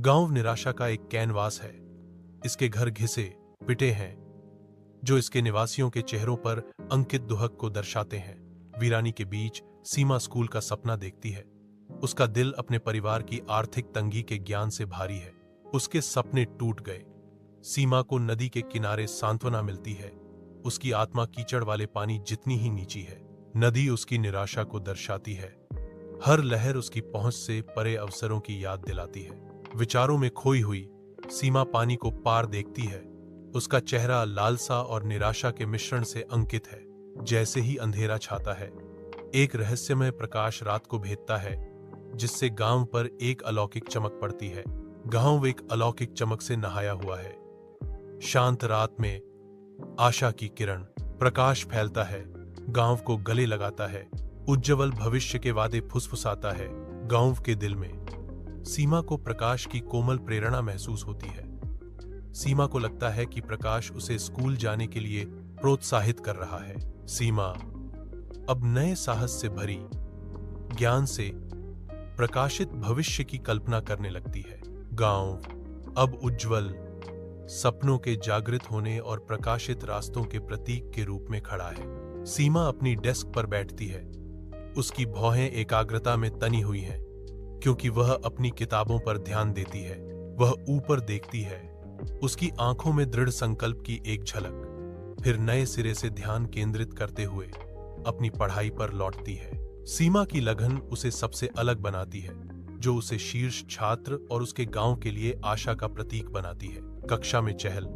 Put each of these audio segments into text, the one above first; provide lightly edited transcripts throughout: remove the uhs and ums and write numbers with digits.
गांव निराशा का एक कैनवास है। इसके घर घिसे पिटे हैं, जो इसके निवासियों के चेहरों पर अंकित दुहक को दर्शाते हैं। वीरानी के बीच सीमा स्कूल का सपना देखती है। उसका दिल अपने परिवार की आर्थिक तंगी के ज्ञान से भारी है। उसके सपने टूट गए। सीमा को नदी के किनारे सांत्वना मिलती है। उसकी आत्मा कीचड़ वाले पानी जितनी ही नीची है। नदी उसकी निराशा को दर्शाती है। हर लहर उसकी पहुंच से परे अवसरों की याद दिलाती है। विचारों में खोई हुई सीमा पानी को पार देखती है। उसका चेहरा लालसा और निराशा के मिश्रण से अंकित है। जैसे ही अंधेरा छाता है, एक रहस्यमय प्रकाश रात को भेदता है, जिससे गांव पर एक अलौकिक चमक पड़ती है। गांव एक अलौकिक चमक से नहाया हुआ है। शांत रात में आशा की किरण, प्रकाश फैलता है, गांव को गले लगाता है। उज्जवल भविष्य के वादे फुसफुसाता है। गांव के दिल में सीमा को प्रकाश की कोमल प्रेरणा महसूस होती है। सीमा को लगता है कि प्रकाश उसे स्कूल जाने के लिए प्रोत्साहित कर रहा है। सीमा अब नए साहस से भरी, ज्ञान से प्रकाशित भविष्य की कल्पना करने लगती है। गांव अब उज्जवल सपनों के जागृत होने और प्रकाशित रास्तों के प्रतीक के रूप में खड़ा है। सीमा अपनी डेस्क पर बैठती है। उसकी भौहें एकाग्रता में तनी हुई हैं, क्योंकि वह अपनी किताबों पर ध्यान देती है। वह ऊपर देखती है। उसकी आंखों में दृढ़ संकल्प की एक झलक। फिर नए सिरे से ध्यान केंद्रित करते हुए अपनी पढ़ाई पर लौटती है। सीमा की लगन उसे सबसे अलग बनाती है, जो उसे शीर्ष छात्र और उसके गांव के लिए आशा का प्रतीक बनाती है। कक्षा में चहल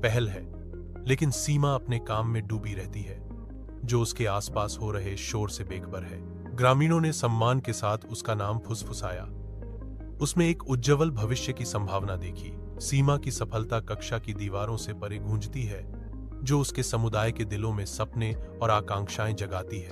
पहल है, लेकिन सीमा अपने काम में डूबी रहती है, जो उसके आसपास हो रहे शोर से बेखबर है। ग्रामीणों ने सम्मान के साथ उसका नाम फुसफुसाया। उसमें एक उज्जवल भविष्य की संभावना देखी। सीमा की सफलता कक्षा की दीवारों से परे गूंजती है, जो उसके समुदाय के दिलों में सपने और आकांक्षाएं जगाती है।